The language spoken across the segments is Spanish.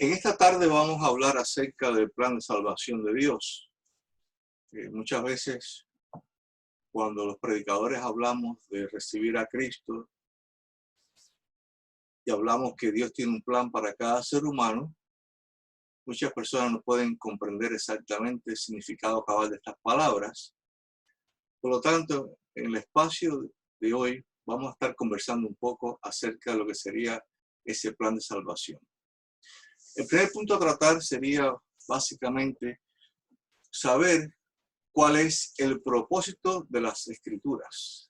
En esta tarde vamos a hablar acerca del plan de salvación de Dios. Muchas veces cuando los predicadores hablamos de recibir a Cristo y hablamos que Dios tiene un plan para cada ser humano, muchas personas no pueden comprender exactamente el significado cabal de estas palabras. Por lo tanto, en el espacio de hoy vamos a estar conversando un poco acerca de lo que sería ese plan de salvación. El primer punto a tratar sería básicamente saber cuál es el propósito de las Escrituras.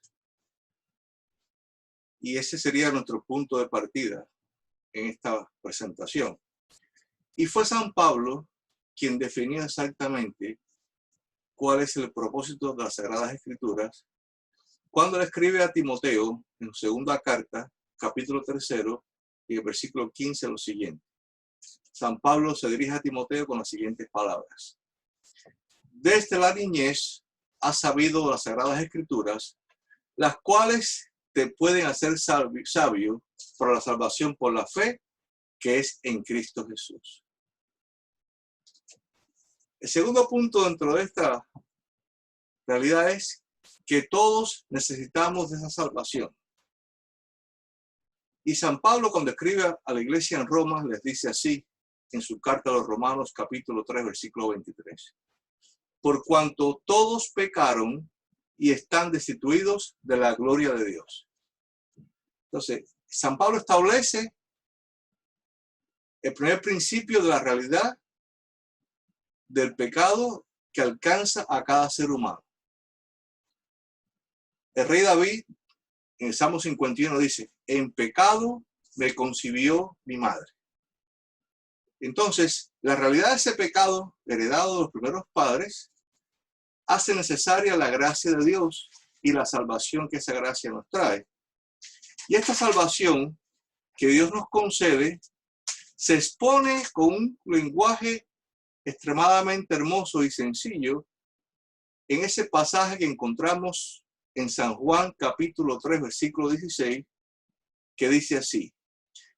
Y ese sería nuestro punto de partida en esta presentación. Y fue San Pablo quien definió exactamente cuál es el propósito de las Sagradas Escrituras cuando le escribe a Timoteo en su segunda carta, capítulo 3, y el versículo 15 lo siguiente. San Pablo se dirige a Timoteo con las siguientes palabras. Desde la niñez has sabido las Sagradas Escrituras, las cuales te pueden hacer sabio para la salvación por la fe que es en Cristo Jesús. El segundo punto dentro de esta realidad es que todos necesitamos de esa salvación. Y San Pablo, cuando escribe a la iglesia en Roma, les dice así en su carta a los Romanos, capítulo 3, versículo 23. Por cuanto todos pecaron y están destituidos de la gloria de Dios. Entonces, San Pablo establece el primer principio de la realidad del pecado que alcanza a cada ser humano. El rey David, en el Salmo 51, dice, en pecado me concibió mi madre. Entonces, la realidad de ese pecado heredado de los primeros padres hace necesaria la gracia de Dios y la salvación que esa gracia nos trae. Y esta salvación que Dios nos concede se expone con un lenguaje extremadamente hermoso y sencillo en ese pasaje que encontramos en San Juan capítulo 3 versículo 16, que dice así: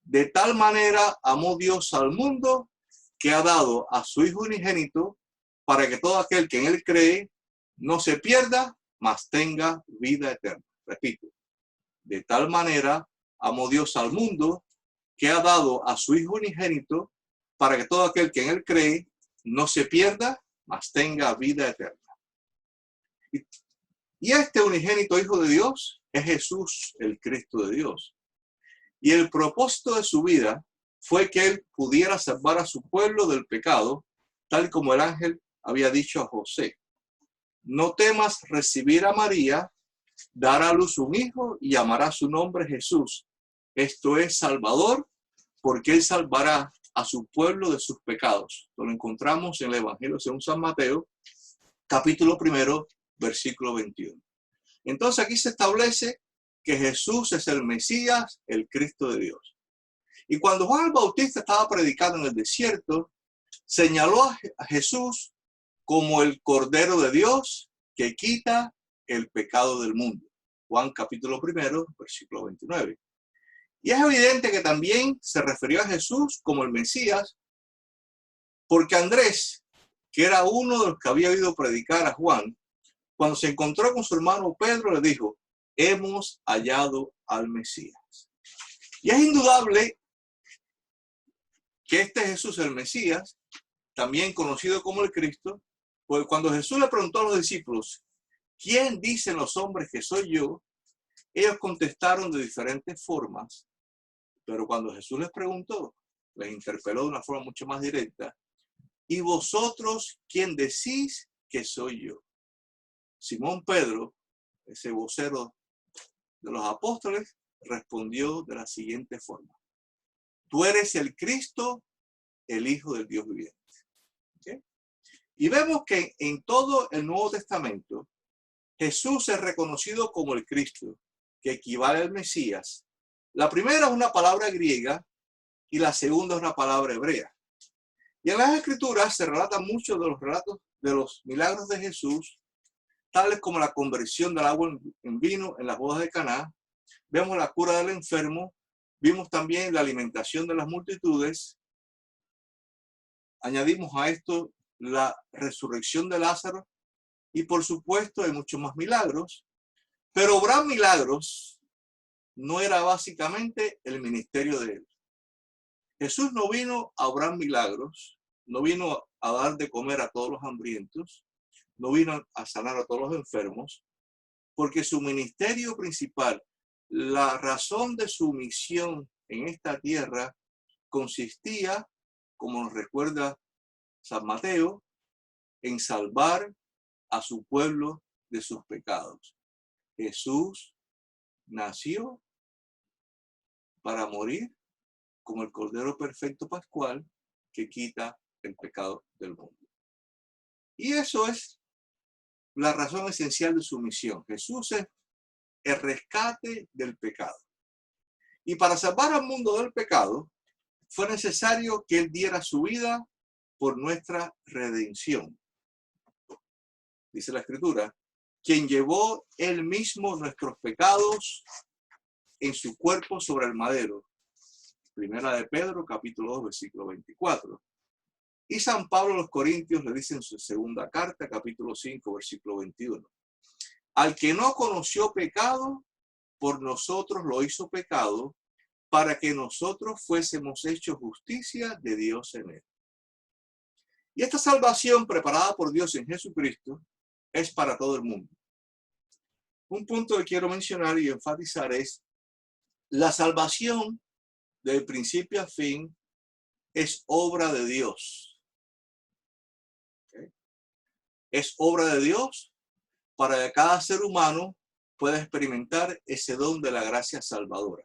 de tal manera amó Dios al mundo que ha dado a su Hijo unigénito para que todo aquel que en él cree no se pierda, mas tenga vida eterna. Repito, de tal manera amó Dios al mundo que ha dado a su Hijo unigénito para que todo aquel que en él cree no se pierda, mas tenga vida eterna. Y este unigénito Hijo de Dios es Jesús, el Cristo de Dios. Y el propósito de su vida fue que él pudiera salvar a su pueblo del pecado, tal como el ángel había dicho a José. No temas recibir a María, dará a luz un hijo y llamará su nombre Jesús. Esto es Salvador, porque él salvará a su pueblo de sus pecados. Lo encontramos en el Evangelio según San Mateo, capítulo 1, versículo 21. Entonces aquí se establece que Jesús es el Mesías, el Cristo de Dios. Y cuando Juan el Bautista estaba predicando en el desierto, señaló a Jesús como el Cordero de Dios que quita el pecado del mundo. Juan capítulo 1, versículo 29. Y es evidente que también se refirió a Jesús como el Mesías, porque Andrés, que era uno de los que había oído predicar a Juan, cuando se encontró con su hermano Pedro, le dijo, hemos hallado al Mesías. Y es indudable que este Jesús, el Mesías, también conocido como el Cristo, porque cuando Jesús le preguntó a los discípulos, ¿quién dicen los hombres que soy yo? Ellos contestaron de diferentes formas, pero cuando Jesús les preguntó, les interpeló de una forma mucho más directa, ¿y vosotros quién decís que soy yo? Simón Pedro, ese vocero de los apóstoles, respondió de la siguiente forma. Tú eres el Cristo, el Hijo del Dios viviente. ¿Okay? Y vemos que en todo el Nuevo Testamento, Jesús es reconocido como el Cristo, que equivale al Mesías. La primera es una palabra griega y la segunda es una palabra hebrea. Y en las Escrituras se relatan muchos de los relatos de los milagros de Jesús, tales como la conversión del agua en vino en las bodas de Caná. Vemos la cura del enfermo, vimos también la alimentación de las multitudes, añadimos a esto la resurrección de Lázaro y por supuesto hay muchos más milagros, pero obrar milagros no era básicamente el ministerio de él. Jesús no vino a obrar milagros, no vino a dar de comer a todos los hambrientos, no vino a sanar a todos los enfermos, porque su ministerio principal, la razón de su misión en esta tierra consistía, como nos recuerda San Mateo, en salvar a su pueblo de sus pecados. Jesús nació para morir como el Cordero Perfecto Pascual que quita el pecado del mundo. Y eso es la razón esencial de su misión. Jesús es el rescate del pecado. Y para salvar al mundo del pecado, fue necesario que Él diera su vida por nuestra redención. Dice la Escritura, quien llevó Él mismo nuestros pecados en su cuerpo sobre el madero. Primera de Pedro, capítulo 2, versículo 24. Y San Pablo a los Corintios le dice en su segunda carta, capítulo 5, versículo 21. Al que no conoció pecado, por nosotros lo hizo pecado, para que nosotros fuésemos hechos justicia de Dios en él. Y esta salvación preparada por Dios en Jesucristo es para todo el mundo. Un punto que quiero mencionar y enfatizar es la salvación de principio a fin es obra de Dios. ¿Okay? Es obra de Dios para que cada ser humano pueda experimentar ese don de la gracia salvadora.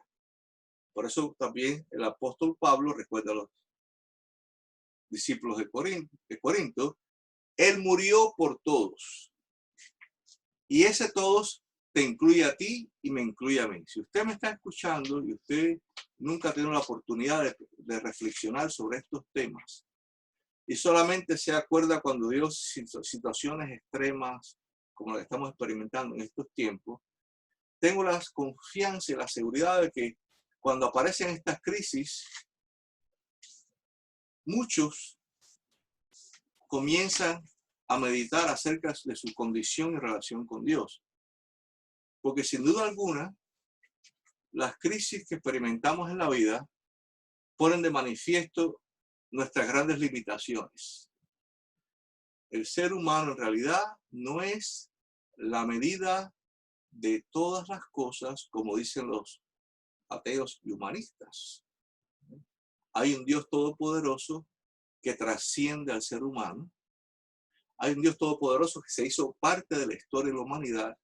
Por eso también el apóstol Pablo recuerda a los discípulos de Corinto, él murió por todos. Y ese todos te incluye a ti y me incluye a mí. Si usted me está escuchando y usted nunca ha tenido la oportunidad de reflexionar sobre estos temas y solamente se acuerda cuando Dios situaciones extremas como las que estamos experimentando en estos tiempos, tengo la confianza y la seguridad de que cuando aparecen estas crisis, muchos comienzan a meditar acerca de su condición y relación con Dios. Porque sin duda alguna, las crisis que experimentamos en la vida ponen de manifiesto nuestras grandes limitaciones. El ser humano en realidad no es la medida de todas las cosas, como dicen los ateos y humanistas. Hay un Dios todopoderoso que trasciende al ser humano. Hay un Dios todopoderoso que se hizo parte de la historia de la humanidad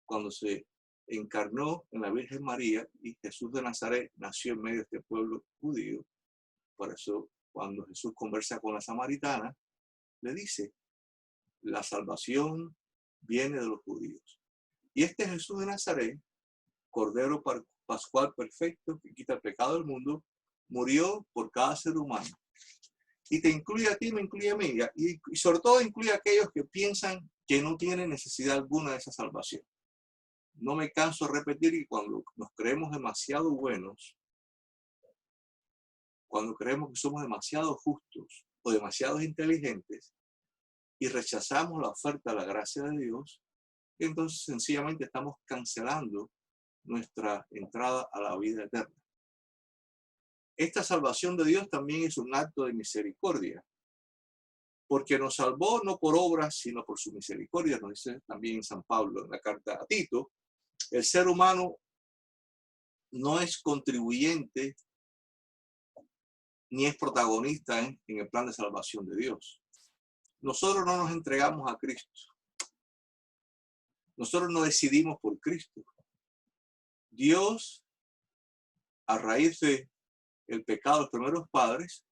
cuando se encarnó en la Virgen María y Jesús de Nazaret nació en medio de este pueblo judío. Por eso, cuando Jesús conversa con la samaritana, le dice, la salvación viene de los judíos. Y este Jesús de Nazaret, Cordero Pascual perfecto, que quita el pecado del mundo, murió por cada ser humano. Y te incluye a ti, me incluye a mí. Y sobre todo incluye a aquellos que piensan que no tienen necesidad alguna de esa salvación. No me canso de repetir que cuando nos creemos demasiado buenos, cuando creemos que somos demasiado justos o demasiado inteligentes y rechazamos la oferta de la gracia de Dios, entonces sencillamente estamos cancelando nuestra entrada a la vida eterna. Esta salvación de Dios también es un acto de misericordia, porque nos salvó no por obras, sino por su misericordia, nos dice también San Pablo en la carta a Tito. El ser humano no es contribuyente ni es protagonista en el plan de salvación de Dios. Nosotros no nos entregamos a Cristo. Nosotros no decidimos por Cristo. Dios, a raíz del pecado de los primeros padres,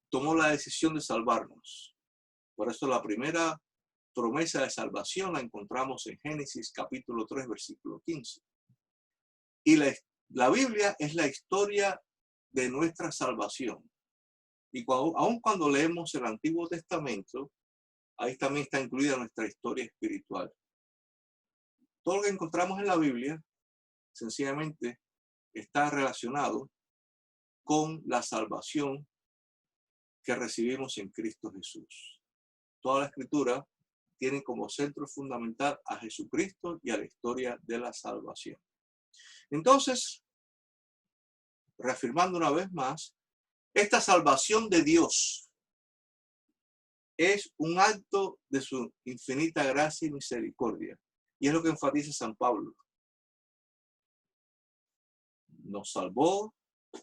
tomó la decisión de salvarnos. Por eso la primera promesa de salvación la encontramos en Génesis capítulo 3, versículo 15. Y la Biblia es la historia de nuestra salvación. Y aun cuando leemos el Antiguo Testamento, ahí también está incluida nuestra historia espiritual. Todo lo que encontramos en la Biblia, sencillamente, está relacionado con la salvación que recibimos en Cristo Jesús. Toda la Escritura tiene como centro fundamental a Jesucristo y a la historia de la salvación. Entonces, reafirmando una vez más, esta salvación de Dios es un acto de su infinita gracia y misericordia. Y es lo que enfatiza San Pablo. Nos salvó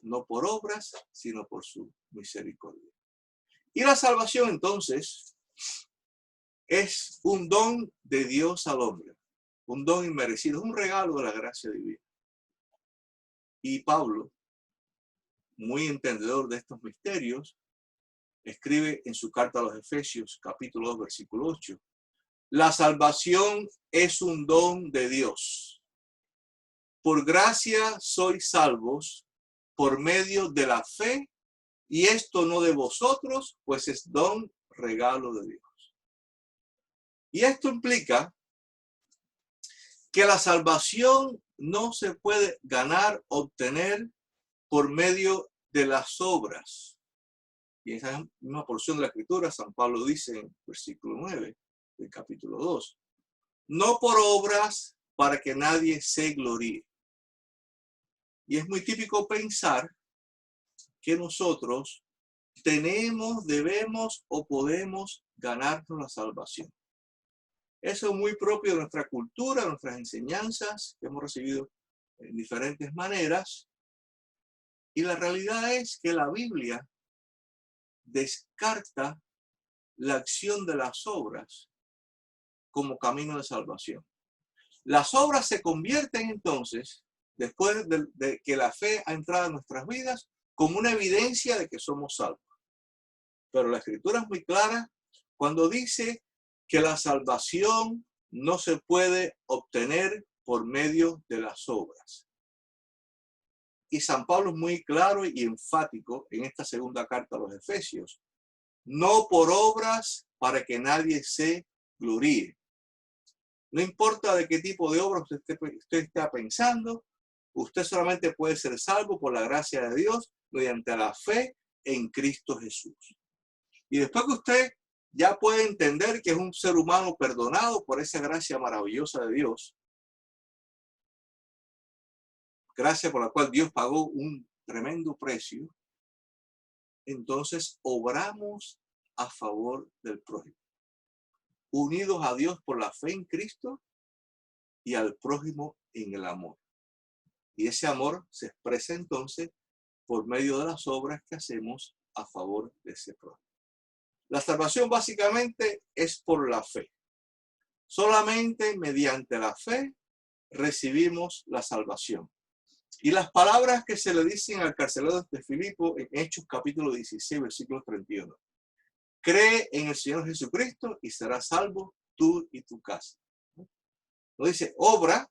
no por obras, sino por su misericordia. Y la salvación, entonces, es un don de Dios al hombre, un don inmerecido, un regalo de la gracia divina. Y Pablo, muy entendedor de estos misterios, escribe en su carta a los Efesios, capítulo 2, versículo 8, la salvación es un don de Dios. Por gracia sois salvos por medio de la fe, y esto no de vosotros, pues es don, regalo de Dios. Y esto implica que la salvación no se puede ganar, obtener por medio de las obras. Y en esa misma porción de la Escritura, San Pablo dice en versículo 9 del capítulo 2, no por obras para que nadie se gloríe. Y es muy típico pensar que nosotros tenemos, debemos o podemos ganarnos la salvación. Eso es muy propio de nuestra cultura, de nuestras enseñanzas que hemos recibido en diferentes maneras. Y la realidad es que la Biblia descarta la acción de las obras como camino de salvación. Las obras se convierten entonces, después de que la fe ha entrado en nuestras vidas, como una evidencia de que somos salvos. Pero la Escritura es muy clara cuando dice que la salvación no se puede obtener por medio de las obras. Y San Pablo es muy claro y enfático en esta segunda carta a los Efesios. No por obras para que nadie se gloríe. No importa de qué tipo de obras usted está pensando, usted solamente puede ser salvo por la gracia de Dios mediante la fe en Cristo Jesús. Y después que usted ya puede entender que es un ser humano perdonado por esa gracia maravillosa de Dios, gracia por la cual Dios pagó un tremendo precio, entonces obramos a favor del prójimo, unidos a Dios por la fe en Cristo y al prójimo en el amor. Y ese amor se expresa entonces por medio de las obras que hacemos a favor de ese prójimo. La salvación básicamente es por la fe. Solamente mediante la fe recibimos la salvación. Y las palabras que se le dicen al carcelero de Filipo en Hechos capítulo 16, versículo 31. Cree en el Señor Jesucristo y serás salvo tú y tu casa. No dice obra,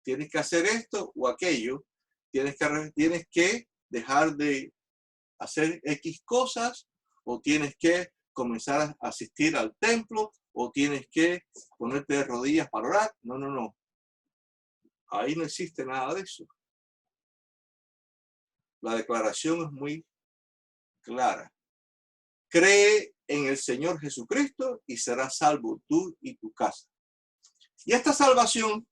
tienes que hacer esto o aquello, tienes que dejar de hacer X cosas, o tienes que comenzar a asistir al templo, o tienes que ponerte de rodillas para orar. No, no, no. Ahí no existe nada de eso. La declaración es muy clara. Cree en el Señor Jesucristo y serás salvo tú y tu casa. Y esta salvación,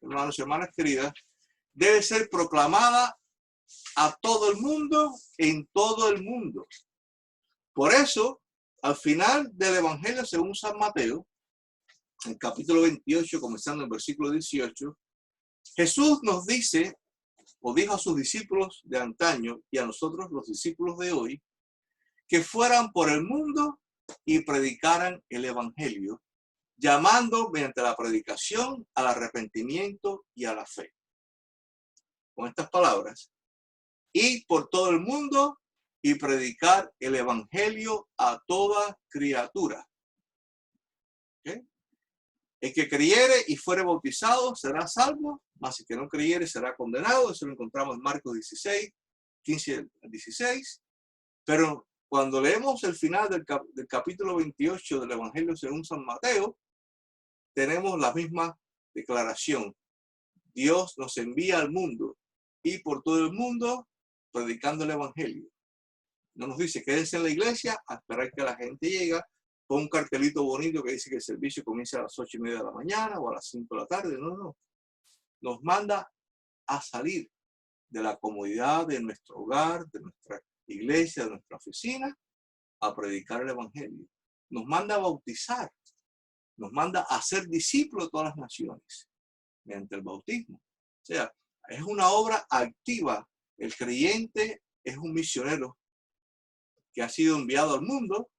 hermanos y hermanas queridas, debe ser proclamada a todo el mundo, en todo el mundo. Por eso, al final del Evangelio según San Mateo, en el capítulo 28, comenzando en el versículo 18, Jesús nos dice, o dijo a sus discípulos de antaño y a nosotros los discípulos de hoy, que fueran por el mundo y predicaran el Evangelio, llamando mediante la predicación al arrepentimiento y a la fe. Con estas palabras, ir por todo el mundo y predicar el Evangelio a toda criatura. ¿Okay? El que creyere y fuere bautizado será salvo, mas el que no creyere será condenado. Eso lo encontramos en Marcos 16, 15 al 16. Pero cuando leemos el final del capítulo 28 del Evangelio según San Mateo, tenemos la misma declaración. Dios nos envía al mundo y por todo el mundo predicando el Evangelio. No nos dice, quédense en la iglesia a esperar que la gente llegue, con un cartelito bonito que dice que el servicio comienza a las 8:30 de la mañana o a las 5 de la tarde. No, no. Nos manda a salir de la comodidad de nuestro hogar, de nuestra iglesia, de nuestra oficina, a predicar el evangelio. Nos manda a bautizar. Nos manda a ser discípulos de todas las naciones mediante el bautismo. O sea, es una obra activa. El creyente es un misionero que ha sido enviado al mundo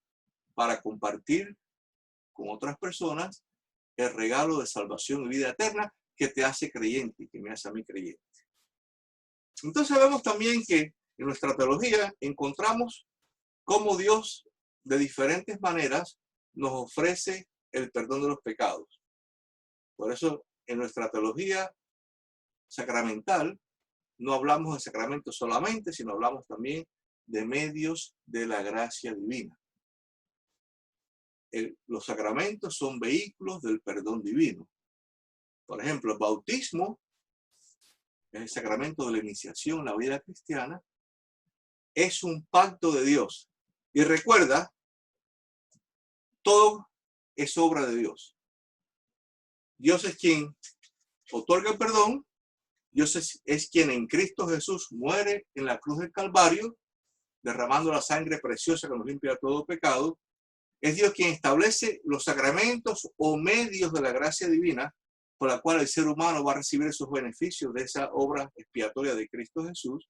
para compartir con otras personas el regalo de salvación y vida eterna que te hace creyente y que me hace a mí creyente. Entonces vemos también que en nuestra teología encontramos cómo Dios de diferentes maneras nos ofrece el perdón de los pecados. Por eso en nuestra teología sacramental no hablamos de sacramentos solamente, sino hablamos también de medios de la gracia divina. Los sacramentos son vehículos del perdón divino. Por ejemplo, el bautismo es el sacramento de la iniciación, la vida cristiana, es un pacto de Dios. Y recuerda, todo es obra de Dios. Dios es quien otorga el perdón. Dios es quien en Cristo Jesús muere en la cruz del Calvario, derramando la sangre preciosa que nos limpia todo pecado. Es Dios quien establece los sacramentos o medios de la gracia divina por la cual el ser humano va a recibir esos beneficios de esa obra expiatoria de Cristo Jesús.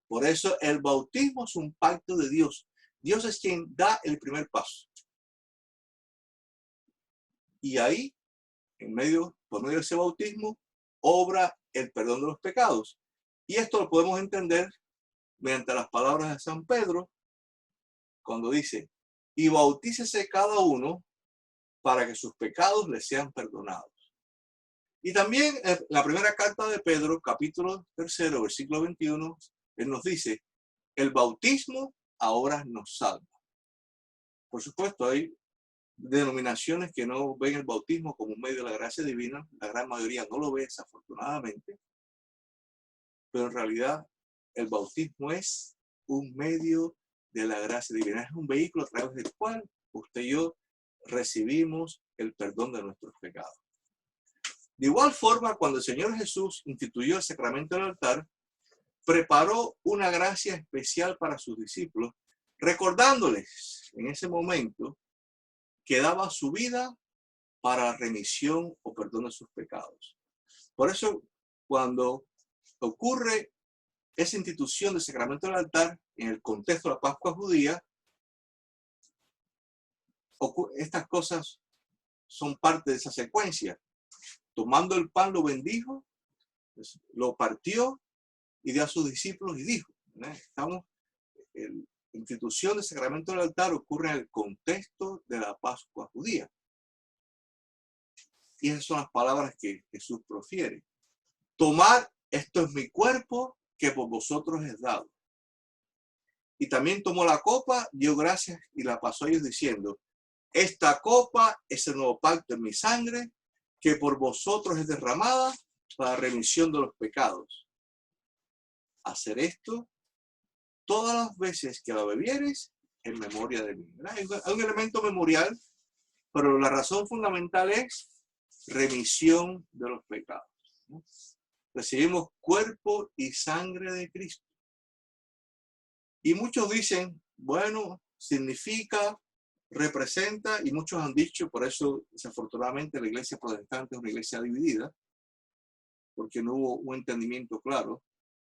Por eso el bautismo es un pacto de Dios. Dios es quien da el primer paso. Y ahí, por medio de ese bautismo, obra el perdón de los pecados. Y esto lo podemos entender mediante las palabras de San Pedro, cuando dice, y bautícese cada uno para que sus pecados les sean perdonados. Y también en la primera carta de Pedro, capítulo 3, versículo 21, él nos dice, el bautismo ahora nos salva. Por supuesto, hay denominaciones que no ven el bautismo como un medio de la gracia divina. La gran mayoría no lo ve, desafortunadamente. Pero en realidad, el bautismo es un medio de la gracia divina. Es un vehículo a través del cual usted y yo recibimos el perdón de nuestros pecados. De igual forma, cuando el Señor Jesús instituyó el sacramento del altar, preparó una gracia especial para sus discípulos, recordándoles en ese momento que daba su vida para remisión o perdón de sus pecados. Por eso, cuando ocurre esa institución del sacramento del altar en el contexto de la Pascua judía, estas cosas son parte de esa secuencia. Tomando el pan, lo bendijo, lo partió y dio a sus discípulos y dijo, la institución del sacramento del altar ocurre en el contexto de la Pascua judía. Y esas son las palabras que Jesús profiere. Tomad, esto es mi cuerpo que por vosotros es dado. Y también tomó la copa, dio gracias y la pasó a ellos diciendo, esta copa es el nuevo pacto en mi sangre, que por vosotros es derramada para remisión de los pecados. Hacer esto todas las veces que la bebieres en memoria de mí. Hay un elemento memorial, pero la razón fundamental es remisión de los pecados. Recibimos cuerpo y sangre de Cristo. Y muchos dicen, bueno, significa, representa, y muchos han dicho, por eso desafortunadamente la iglesia protestante es una iglesia dividida, porque no hubo un entendimiento claro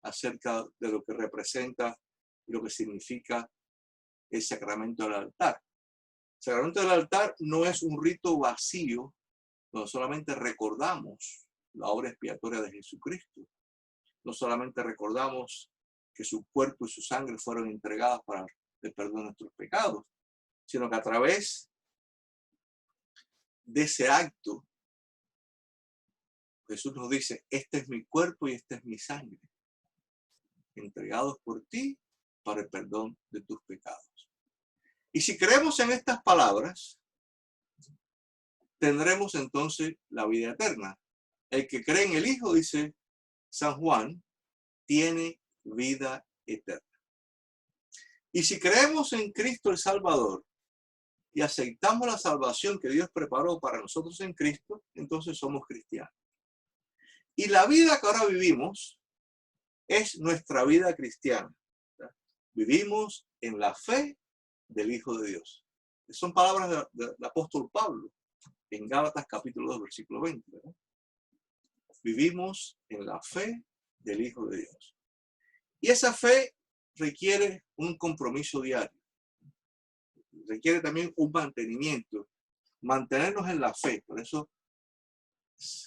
acerca de lo que representa y lo que significa el sacramento del altar. El sacramento del altar no es un rito vacío donde solamente recordamos la obra expiatoria de Jesucristo. No solamente recordamos que su cuerpo y su sangre fueron entregadas para el perdón de nuestros pecados, sino que a través de ese acto, Jesús nos dice, este es mi cuerpo y esta es mi sangre, entregados por ti para el perdón de tus pecados. Y si creemos en estas palabras, tendremos entonces la vida eterna. El que cree en el Hijo, dice San Juan, tiene vida eterna. Y si creemos en Cristo el Salvador y aceptamos la salvación que Dios preparó para nosotros en Cristo, entonces somos cristianos. Y la vida que ahora vivimos es nuestra vida cristiana. ¿Verdad? Vivimos en la fe del Hijo de Dios. Son palabras del apóstol Pablo en Gálatas capítulo 2, versículo 20. ¿Verdad? Vivimos en la fe del Hijo de Dios. Y esa fe requiere un compromiso diario. Requiere también un mantenimiento. Mantenernos en la fe. Por eso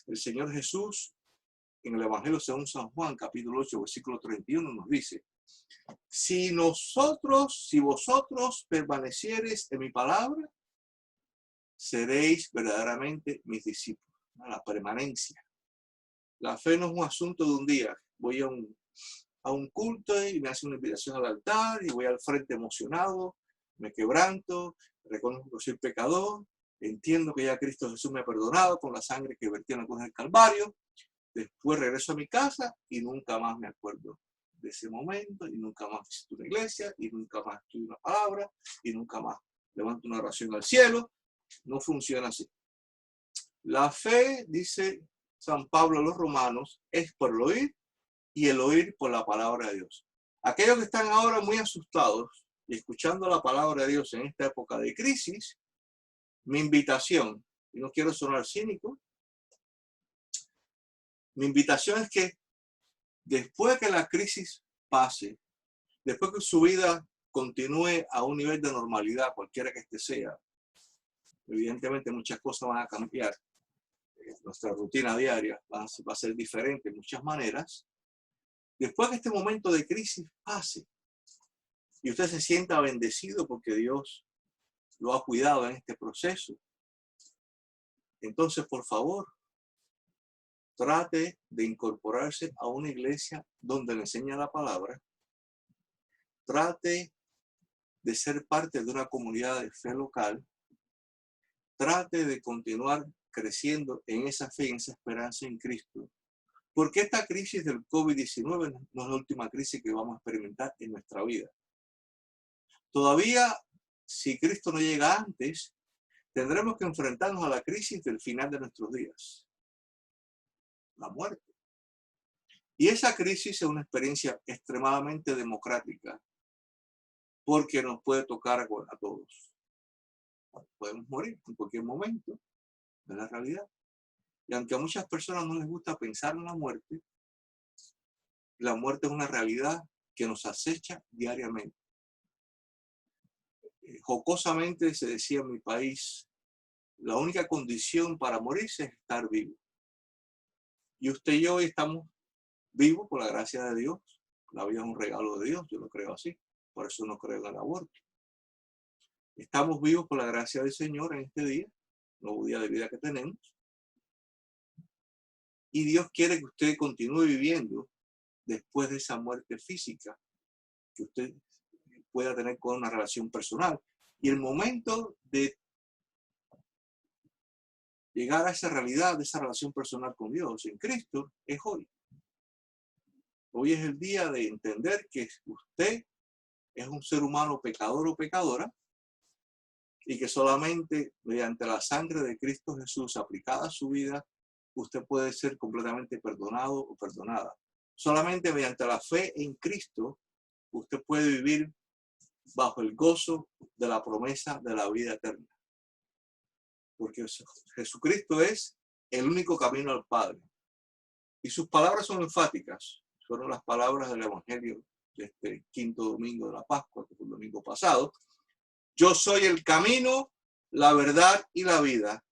el Señor Jesús en el Evangelio según San Juan, capítulo 8, versículo 31, nos dice: si vosotros permaneciereis en mi palabra, seréis verdaderamente mis discípulos. La permanencia. La fe no es un asunto de un día. Voy a un culto y me hacen una invitación al altar y voy al frente emocionado, me quebranto, reconozco que soy pecador, entiendo que ya Cristo Jesús me ha perdonado con la sangre que vertió en la cruz del Calvario. Después regreso a mi casa y nunca más me acuerdo de ese momento, y nunca más visito una iglesia, y nunca más estudio una palabra, y nunca más levanto una oración al cielo. No funciona así. La fe, dice San Pablo a los romanos, es por el oír, y el oír por la palabra de Dios. Aquellos que están ahora muy asustados y escuchando la palabra de Dios en esta época de crisis, mi invitación, y no quiero sonar cínico, mi invitación es que después que la crisis pase, después que su vida continúe a un nivel de normalidad, cualquiera que este sea, evidentemente muchas cosas van a cambiar. Nuestra rutina diaria va a ser diferente en muchas maneras. Después que este momento de crisis pase y usted se sienta bendecido porque Dios lo ha cuidado en este proceso, entonces, por favor, trate de incorporarse a una iglesia donde le enseña la palabra. Trate de ser parte de una comunidad de fe local. Trate de continuar creciendo en esa fe, en esa esperanza en Cristo. Porque esta crisis del COVID-19 no es la última crisis que vamos a experimentar en nuestra vida. Todavía, si Cristo no llega antes, tendremos que enfrentarnos a la crisis del final de nuestros días. La muerte. Y esa crisis es una experiencia extremadamente democrática, porque nos puede tocar a todos. Podemos morir en cualquier momento, es la realidad. Y aunque a muchas personas no les gusta pensar en la muerte es una realidad que nos acecha diariamente. Jocosamente se decía en mi país, la única condición para morirse es estar vivo. Y usted y yo hoy estamos vivos por la gracia de Dios. La vida es un regalo de Dios, yo lo creo así. Por eso no creo en el aborto. Estamos vivos por la gracia del Señor en este día, nuevo día de vida que tenemos. Y Dios quiere que usted continúe viviendo después de esa muerte física que usted pueda tener con una relación personal. Y el momento de llegar a esa realidad, de esa relación personal con Dios en Cristo, es hoy. Hoy es el día de entender que usted es un ser humano pecador o pecadora y que solamente mediante la sangre de Cristo Jesús aplicada a su vida, usted puede ser completamente perdonado o perdonada. Solamente mediante la fe en Cristo, usted puede vivir bajo el gozo de la promesa de la vida eterna. Porque Jesucristo es el único camino al Padre. Y sus palabras son enfáticas. Fueron las palabras del Evangelio de este quinto domingo de la Pascua, que fue el domingo pasado. Yo soy el camino, la verdad y la vida.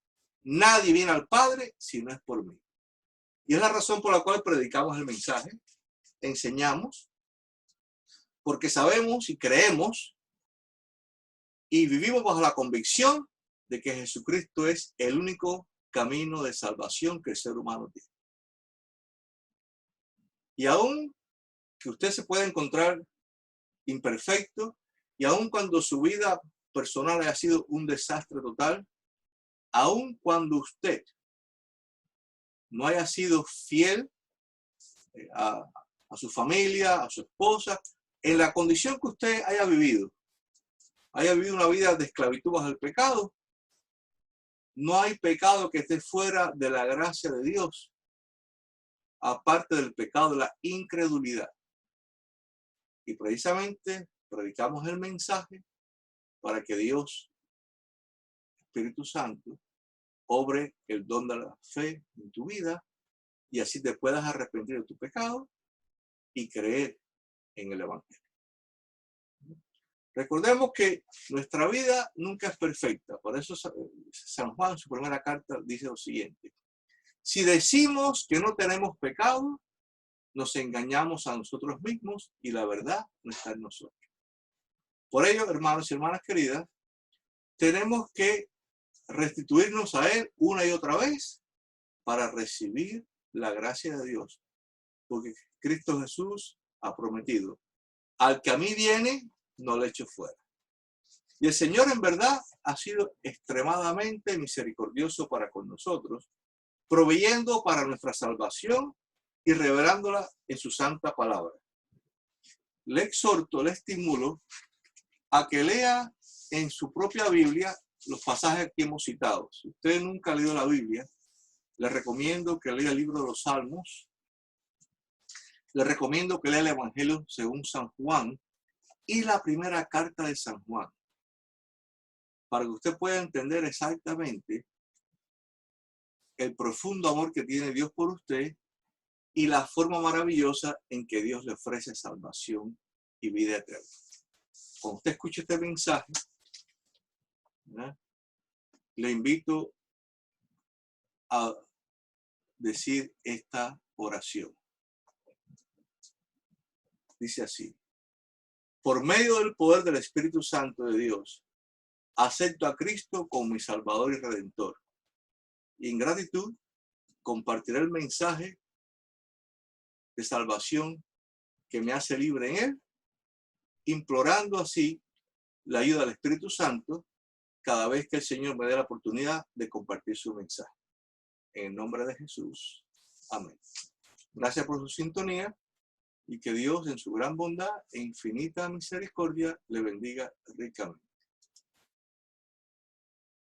Nadie viene al Padre si no es por mí. Y es la razón por la cual predicamos el mensaje, enseñamos, porque sabemos y creemos y vivimos bajo la convicción de que Jesucristo es el único camino de salvación que el ser humano tiene. Y aún que usted se pueda encontrar imperfecto, y aun cuando su vida personal haya sido un desastre total, aun cuando usted no haya sido fiel a su familia, a su esposa, en la condición que usted haya vivido una vida de esclavitud bajo el pecado, no hay pecado que esté fuera de la gracia de Dios, aparte del pecado de la incredulidad. Y precisamente predicamos el mensaje para que Dios, Espíritu Santo, obre el don de la fe en tu vida y así te puedas arrepentir de tu pecado y creer en el Evangelio. Recordemos que nuestra vida nunca es perfecta. Por eso San Juan, en su primera carta, dice lo siguiente: si decimos que no tenemos pecado, nos engañamos a nosotros mismos y la verdad no está en nosotros. Por ello, hermanos y hermanas queridas, tenemos que restituirnos a Él una y otra vez para recibir la gracia de Dios. Porque Cristo Jesús ha prometido: al que a mí viene, no le echo fuera. Y el Señor en verdad ha sido extremadamente misericordioso para con nosotros, proveyendo para nuestra salvación y revelándola en su santa palabra. Le exhorto, le estimulo a que lea en su propia Biblia los pasajes que hemos citado. Si usted nunca ha leído la Biblia, le recomiendo que lea el libro de los Salmos, le recomiendo que lea el Evangelio según San Juan y la primera carta de San Juan, para que usted pueda entender exactamente el profundo amor que tiene Dios por usted y la forma maravillosa en que Dios le ofrece salvación y vida eterna. Cuando usted escuche este mensaje, ¿verdad?, le invito a decir esta oración. Dice así: por medio del poder del Espíritu Santo de Dios, acepto a Cristo como mi Salvador y Redentor. Y en gratitud compartiré el mensaje de salvación que me hace libre en Él, implorando así la ayuda del Espíritu Santo cada vez que el Señor me dé la oportunidad de compartir su mensaje. En el nombre de Jesús. Amén. Gracias por su sintonía y que Dios en su gran bondad e infinita misericordia le bendiga ricamente.